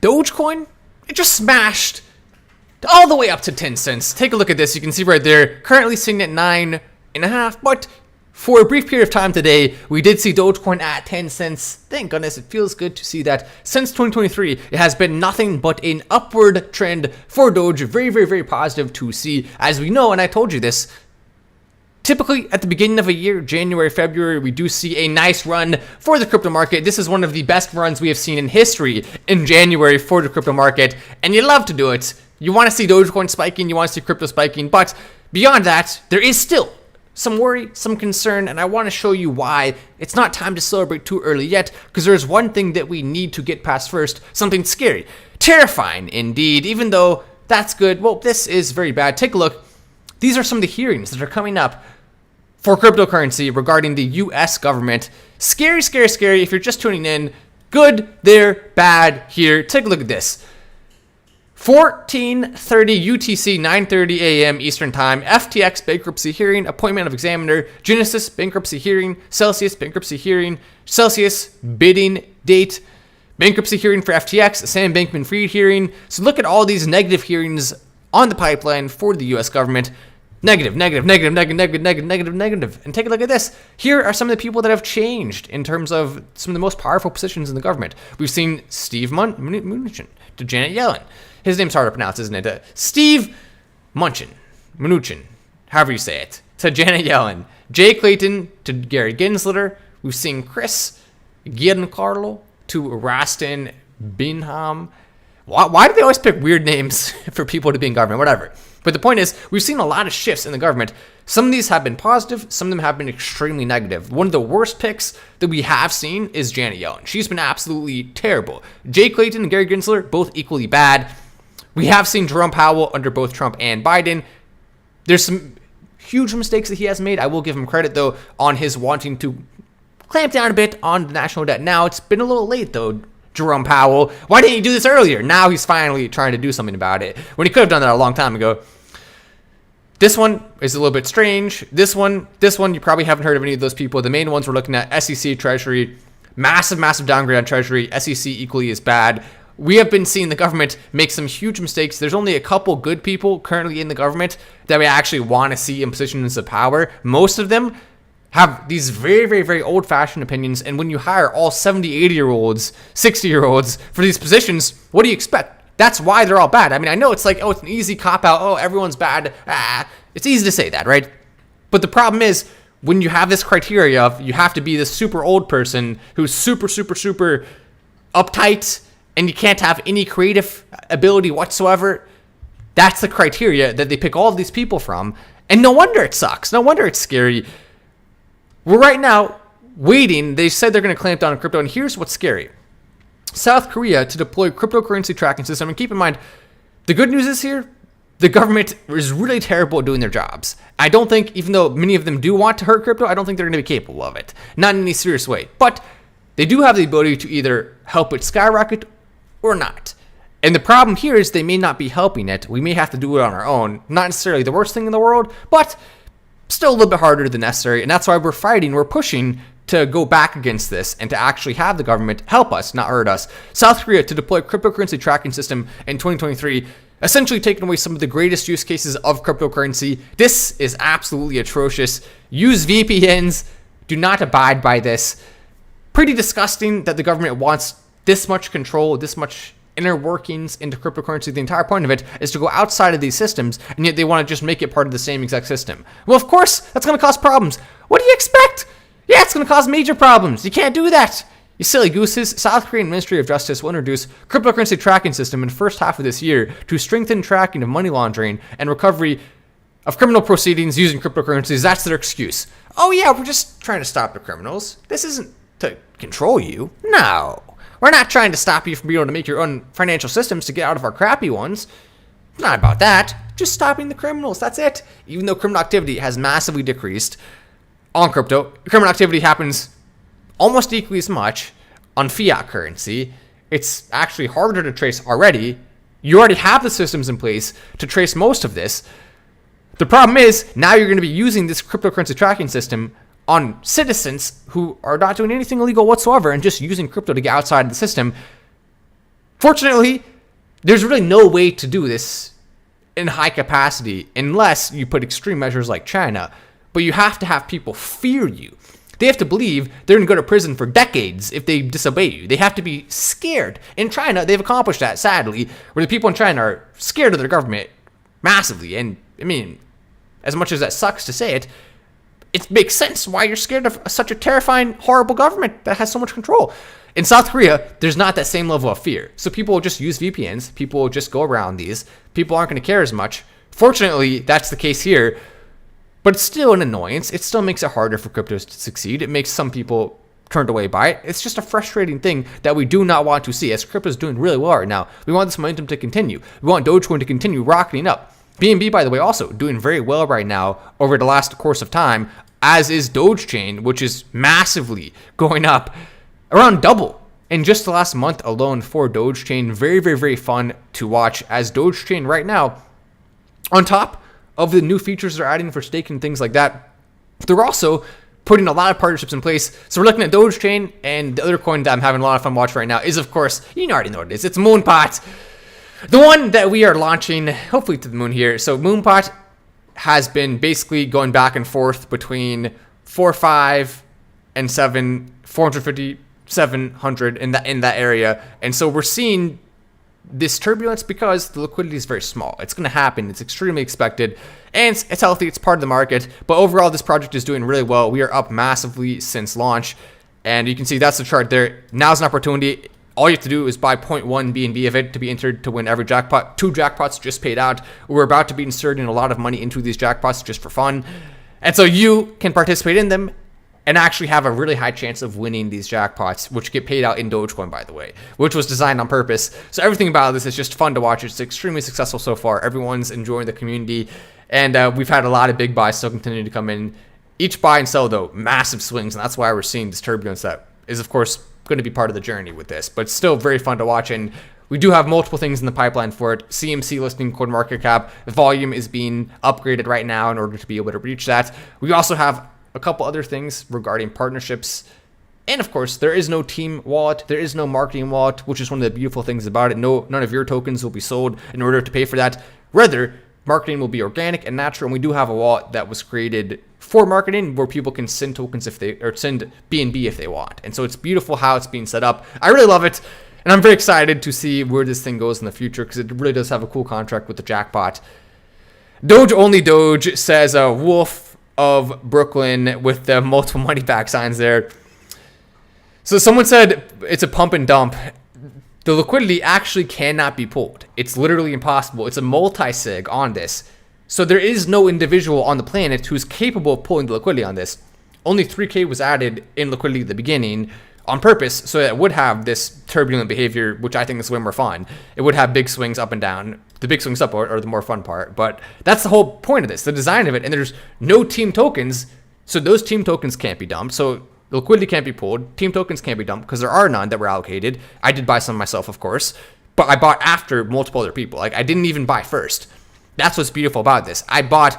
Dogecoin, it just smashed all the way up to 10 cents. Take a look at this. You can see right there, currently sitting at 9.5, but for a brief period of time today, we did see Dogecoin at 10 cents. Thank goodness, it feels good to see that. Since 2023, it has been nothing but an upward trend for Doge. Very, very, very positive to see. As we know, and I told you this, typically at the beginning of a year, January, February, we do see a nice run for the crypto market. This is one of the best runs we have seen in history in January for the crypto market, and you love to do it. You want to see Dogecoin spiking, you want to see crypto spiking, but beyond that, there is still some worry, some concern, and I want to show you why it's not time to celebrate too early yet, because there's one thing that we need to get past first, something scary, terrifying indeed, even though that's good. Well, this is very bad. Take a look. These are some of the hearings that are coming up for cryptocurrency regarding the US government. Scary, scary, scary. If you're just tuning in, good there, bad here. Take a look at this. 14:30 UTC, 9:30 a.m. Eastern Time, FTX bankruptcy hearing, appointment of examiner, Genesis bankruptcy hearing, Celsius bankruptcy hearing, Celsius bidding date, bankruptcy hearing for FTX, Sam Bankman-Fried hearing. So look at all these negative hearings on the pipeline for the U.S. government. Negative, negative, negative, negative, negative, negative, negative, negative. And take a look at this. Here are some of the people that have changed in terms of some of the most powerful positions in the government. We've seen Steve Mnuchin to Janet Yellen. His name's hard to pronounce, isn't it? Steve Mnuchin, however you say it, to Janet Yellen. Jay Clayton to Gary Gensler. We've seen Chris Giancarlo to Rastin Binham. Why do they always pick weird names for people to be in government? Whatever. But the point is, we've seen a lot of shifts in the government. Some of these have been positive. Some of them have been extremely negative. One of the worst picks that we have seen is Janet Yellen. She's been absolutely terrible. Jay Clayton and Gary Gensler, both equally bad. We have seen Jerome Powell under both Trump and Biden. There's some huge mistakes that he has made. I will give him credit, though, on his wanting to clamp down a bit on the national debt. Now, it's been a little late, though, Jerome Powell. Why didn't you do this earlier? Now he's finally trying to do something about it, when he could have done that a long time ago. This one is a little bit strange. This one, you probably haven't heard of any of those people. The main ones we're looking at, SEC, Treasury. Massive, massive downgrade on Treasury. SEC equally as bad. We have been seeing the government make some huge mistakes. There's only a couple good people currently in the government that we actually want to see in positions of power. Most of them have these very, very, very old-fashioned opinions. And when you hire all 70, 80-year-olds, 60-year-olds for these positions, what do you expect? That's why they're all bad. I mean, I know it's like, oh, it's an easy cop-out. Oh, everyone's bad. It's easy to say that, right? But the problem is, when you have this criteria of you have to be this super old person who's super, super, super uptight, and you can't have any creative ability whatsoever, that's the criteria that they pick all of these people from. And no wonder it sucks. No wonder it's scary. We're right now waiting. They said they're going to clamp down on crypto, and here's what's scary. South Korea to deploy cryptocurrency tracking system. And keep in mind, the good news is here, the government is really terrible at doing their jobs. I don't think, even though many of them do want to hurt crypto, I don't think they're going to be capable of it. Not in any serious way. But they do have the ability to either help it skyrocket or not. And the problem here is they may not be helping it. We may have to do it on our own. Not necessarily the worst thing in the world, but still a little bit harder than necessary. And that's why we're fighting, we're pushing to go back against this and to actually have the government help us, not hurt us. South Korea to deploy cryptocurrency tracking system in 2023, essentially taking away some of the greatest use cases of cryptocurrency. This is absolutely atrocious. Use VPNs. Do not abide by this. Pretty disgusting that the government wants this much control, this much inner workings into cryptocurrency. The entire point of it is to go outside of these systems, and yet they want to just make it part of the same exact system. Well, of course, that's going to cause problems. What do you expect? Yeah, it's going to cause major problems. You can't do that. You silly gooses. South Korean Ministry of Justice will introduce cryptocurrency tracking system in the first half of this year to strengthen tracking of money laundering and recovery of criminal proceedings using cryptocurrencies. That's their excuse. Oh yeah, we're just trying to stop the criminals. This isn't to control you. No. We're not trying to stop you from being able to make your own financial systems to get out of our crappy ones. It's not about that. Just stopping the criminals. That's it. Even though criminal activity has massively decreased on crypto, criminal activity happens almost equally as much on fiat currency. It's actually harder to trace already. You already have the systems in place to trace most of this. The problem is, now you're going to be using this cryptocurrency tracking system on citizens who are not doing anything illegal whatsoever and just using crypto to get outside the system. Fortunately, there's really no way to do this in high capacity unless you put extreme measures like China. But you have to have people fear you. They have to believe they're going to go to prison for decades if they disobey you. They have to be scared. In China, they've accomplished that, sadly, where the people in China are scared of their government massively. And, I mean, as much as that sucks to say it, it makes sense why you're scared of such a terrifying, horrible government that has so much control. In South Korea, there's not that same level of fear. So people will just use VPNs. People will just go around these. People aren't going to care as much. Fortunately, that's the case here. But it's still an annoyance. It still makes it harder for cryptos to succeed. It makes some people turned away by it. It's just a frustrating thing that we do not want to see. As crypto is doing really well right now, we want this momentum to continue. We want Dogecoin to continue rocketing up. BNB, by the way, also doing very well right now over the last course of time, as is Dogechain, which is massively going up around double in just the last month alone for Dogechain. Very, very, very fun to watch as Dogechain right now, on top of the new features they're adding for staking and things like that, they're also putting a lot of partnerships in place. So we're looking at Dogechain, and the other coin that I'm having a lot of fun watching right now is, of course, you already know what it is. It's MoonPot, the one that we are launching, hopefully to the moon here. So MoonPot has been basically going back and forth between 4.5 and 7, 450, 700 in that area, and so we're seeing this turbulence because the liquidity is very small. It's going to happen. It's extremely expected, and it's healthy. It's part of the market. But overall, this project is doing really well. We are up massively since launch, and you can see that's the chart there. Now's an opportunity. All you have to do is buy 0.1 BNB of it to be entered to win every jackpot. 2 jackpots just paid out. We're about to be inserting a lot of money into these jackpots just for fun, and so you can participate in them and actually have a really high chance of winning these jackpots, which get paid out in Dogecoin, by the way, which was designed on purpose. So everything about this is just fun to watch. It's extremely successful so far. Everyone's enjoying the community, and we've had a lot of big buys still continue to come in. Each buy and sell, though, massive swings, and that's why we're seeing this turbulence that is, of course, going to be part of the journey with this. But still very fun to watch, and we do have multiple things in the pipeline for it. CMC listing, CoinMarketCap, the volume is being upgraded right now in order to be able to reach that. We also have a couple other things regarding partnerships. And of course, there is no team wallet. There is no marketing wallet, which is one of the beautiful things about it. None of your tokens will be sold in order to pay for that. Rather, marketing will be organic and natural. And we do have a wallet that was created for marketing where people can send tokens send BNB if they want. And so it's beautiful how it's being set up. I really love it. And I'm very excited to see where this thing goes in the future because it really does have a cool contract with the JackPot. Doge only Doge, says Wolf of Brooklyn with the multiple money back signs there. So someone said it's a pump and dump. The liquidity actually cannot be pulled. It's literally impossible. It's a multi-sig on this. So there is no individual on the planet who's capable of pulling the liquidity on this. Only 3K was added in liquidity at the beginning on purpose so that it would have this turbulent behavior, which I think is way more fun. It would have big swings up and down. The big swings up are the more fun part, but that's the whole point of this, the design of it. And there's no team tokens, so those team tokens can't be dumped. So liquidity can't be pulled. Team tokens can't be dumped because there are none that were allocated. I did buy some myself, of course, but I bought after multiple other people. Like I didn't even buy first. That's what's beautiful about this. I bought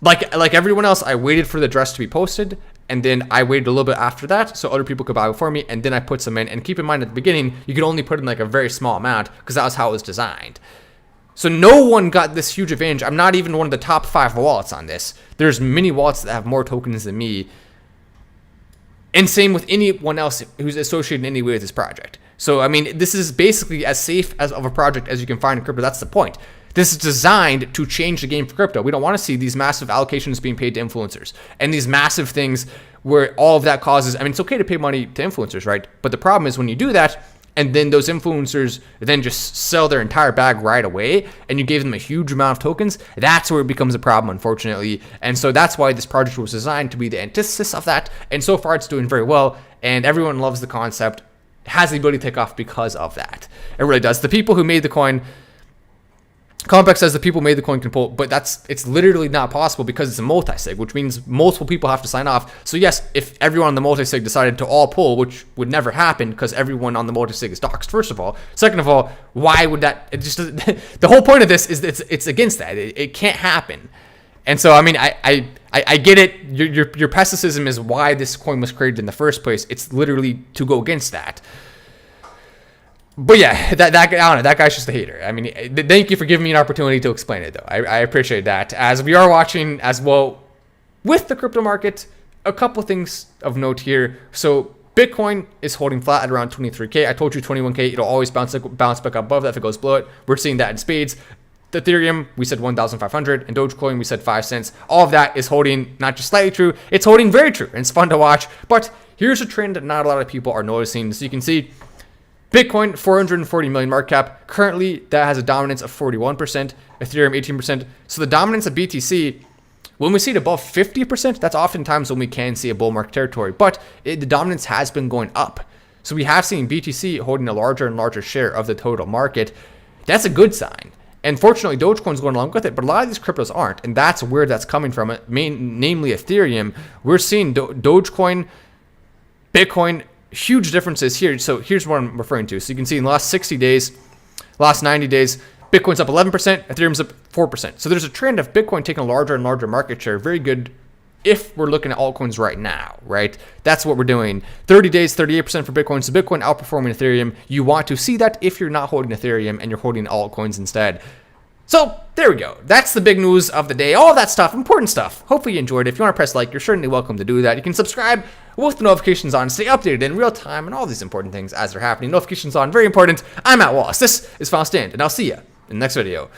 like everyone else. I waited for the address to be posted, and then I waited a little bit after that so other people could buy before me, and then I put some in. And keep in mind at the beginning, you could only put in like a very small amount because that was how it was designed. So no one got this huge advantage. I'm not even one of the top 5 wallets on this. There's many wallets that have more tokens than me. And same with anyone else who's associated in any way with this project. So, I mean, this is basically as safe of a project as you can find in crypto. That's the point. This is designed to change the game for crypto. We don't want to see these massive allocations being paid to influencers and these massive things where all of that causes, I mean, it's okay to pay money to influencers, right? But the problem is when you do that, and then those influencers then just sell their entire bag right away, and you gave them a huge amount of tokens, that's where it becomes a problem, unfortunately. And so that's why this project was designed to be the antithesis of that. And so far, it's doing very well, and everyone loves the concept, has the ability to take off because of that. It really does. The people who made the coin, Complex says the people made the coin can pull, but it's literally not possible because it's a multi-sig, which means multiple people have to sign off. So yes, if everyone on the multi-sig decided to all pull, which would never happen because everyone on the multi-sig is doxxed, first of all. Second of all, why would that? It just the whole point of this is it's against that. It can't happen. And so I mean I get it. Your pessimism is why this coin was created in the first place. It's literally to go against that. But yeah, that guy, I don't know, that guy's just a hater. I mean, thank you for giving me an opportunity to explain it, though. I appreciate that. As we are watching as well with the crypto market, a couple things of note here. So Bitcoin is holding flat at around 23K. I told you 21K, it'll always bounce back above that if it goes below it. We're seeing that in spades. The Ethereum, we said 1,500, and Dogecoin, we said 5 cents. All of that is holding not just slightly true, it's holding very true, and it's fun to watch. But here's a trend that not a lot of people are noticing. So you can see Bitcoin, 440 million market cap. Currently, that has a dominance of 41%, Ethereum 18%. So the dominance of BTC, when we see it above 50%, that's oftentimes when we can see a bull market territory. But the dominance has been going up. So we have seen BTC holding a larger and larger share of the total market. That's a good sign. And fortunately, Dogecoin's going along with it, but a lot of these cryptos aren't. And that's where that's coming from, namely Ethereum. We're seeing Dogecoin, Bitcoin, huge differences here. So here's what I'm referring to. So you can see in the last 60 days, last 90 days, Bitcoin's up 11%, Ethereum's up 4%. So there's a trend of Bitcoin taking a larger and larger market share. Very good if we're looking at altcoins right now, right? That's what we're doing. 30 days, 38% for Bitcoin. So Bitcoin outperforming Ethereum. You want to see that if you're not holding Ethereum and you're holding altcoins instead. So there we go. That's the big news of the day. All of that stuff, important stuff. Hopefully you enjoyed it. If you want to press like, you're certainly welcome to do that. You can subscribe with the notifications on, stay updated in real time and all these important things as they're happening. Notifications on, very important. I'm at Wallace. This is Final Stand, and I'll see you in the next video.